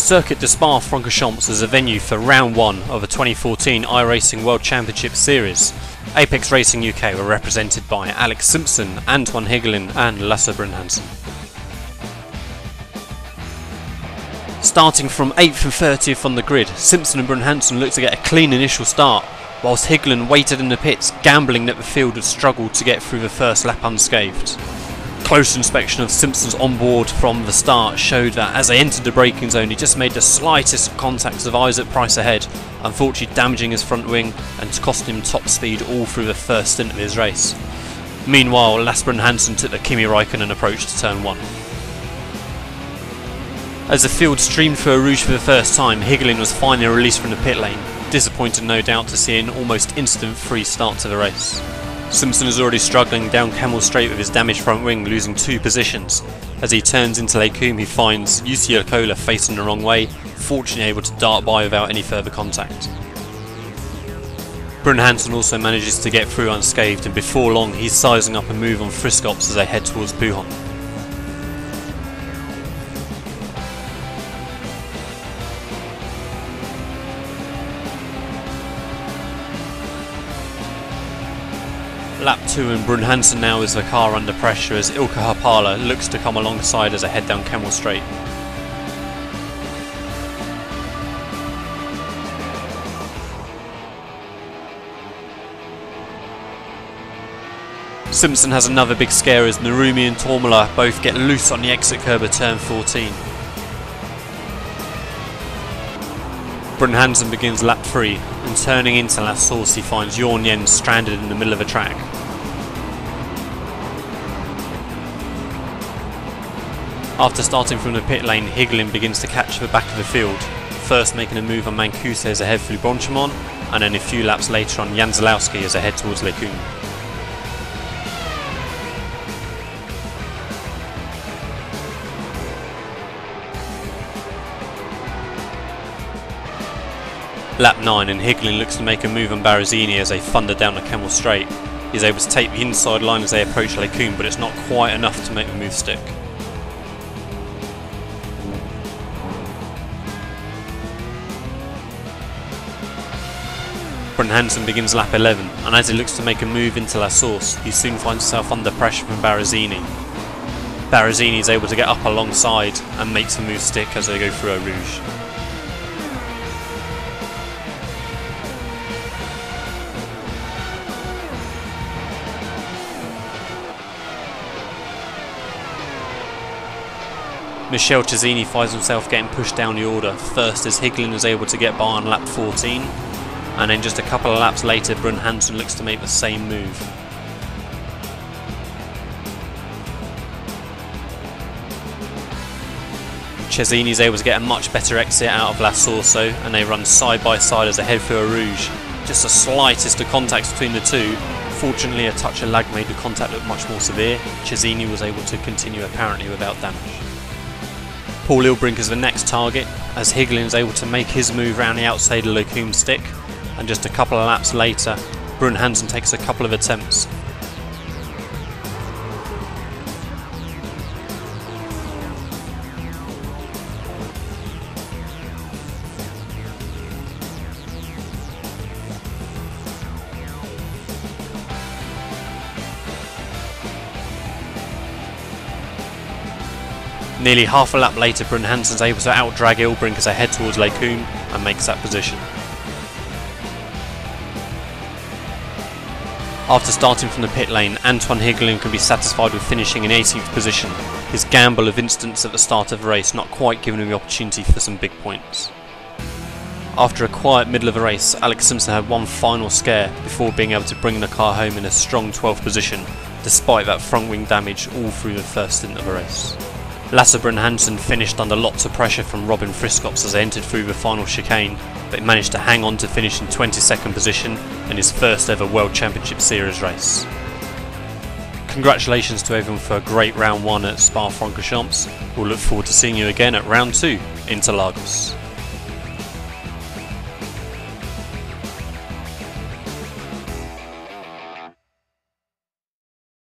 Circuit de Spa-Francorchamps is a venue for round 1 of the 2014 iRacing World Championship Series. ApexRacingUK were represented by Simpson, Antoine Higelin and Lasse Bruun-Hansen. Starting from 8th and 30th on the grid, Simpson and Bruun-Hansen looked to get a clean initial start, whilst Higelin waited in the pits, gambling that the field had struggled to get through the first lap unscathed. Close inspection of Simpson's onboard from the start showed that as they entered the braking zone he just made the slightest contacts of Isaac Price ahead, unfortunately damaging his front wing and costing him top speed all through the first stint of his race. Meanwhile, Lasse Bruun-Hansen took the Kimi Raikkonen approach to turn 1. As the field streamed through a rouge for the first time, Higelin was finally released from the pit lane, disappointed no doubt to see an almost instant free start to the race. Simpson is already struggling down Camel Straight with his damaged front wing, losing 2 positions. As he turns into Lecoum, he finds UC Cola facing the wrong way, fortunately able to dart by without any further contact. Bruun-Hansen also manages to get through unscathed, and before long he's sizing up a move on Francorchamps as they head towards Buhan. Lap 2 and Bruun-Hansen now is the car under pressure as Ilkka Hapala looks to come alongside as they head down Camel Straight. Simpson has another big scare as Narumi and Tormala both get loose on the exit curb of turn 14. Bruun-Hansen begins lap 3 and turning into La Source he finds Jorn Jens stranded in the middle of the track. After starting from the pit lane, Higelin begins to catch the back of the field, first making a move on Mancuso as they head through Bronchemont, and then a few laps later on Jan Zalowski as they head towards Lecoum. Lap 9 and Higelin looks to make a move on Barazini as they thunder down the Camel Straight. He's able to take the inside line as they approach Lecoum, but it's not quite enough to make the move stick. Bruun-Hansen begins lap 11, and as he looks to make a move into La Source, he soon finds himself under pressure from Barazini. Barazini is able to get up alongside and makes the move stick as they go through a rouge. Michel Cesini finds himself getting pushed down the order, first as Higelin is able to get by on lap 14, and then just a couple of laps later Bruun-Hansen looks to make the same move. Cesini is able to get a much better exit out of La Source and they run side by side as they head through a rouge. Just the slightest of contacts between the two. Fortunately a touch of lag made the contact look much more severe. Cesini was able to continue apparently without damage. Paul Ilbrink is the next target, as Higelin is able to make his move round the outside of Lecoum stick, and just a couple of laps later, Bruun-Hansen takes a couple of attempts. Nearly half a lap later, Bruun-Hansen is able to outdrag Ilbrink as they head towards Lecoum and makes that position. After starting from the pit lane, Antoine Higelin can be satisfied with finishing in 18th position, his gamble of instance at the start of the race not quite giving him the opportunity for some big points. After a quiet middle of the race, Alex Simpson had one final scare before being able to bring the car home in a strong 12th position, despite that front wing damage all through the first stint of the race. Lasse Bruun-Hansen finished under lots of pressure from Robin Francorchamps as they entered through the final chicane, but managed to hang on to finish in 22nd position in his first ever World Championship Series race. Congratulations to everyone for a great round 1 at Spa-Francorchamps. We'll look forward to seeing you again at round 2 in Interlagos.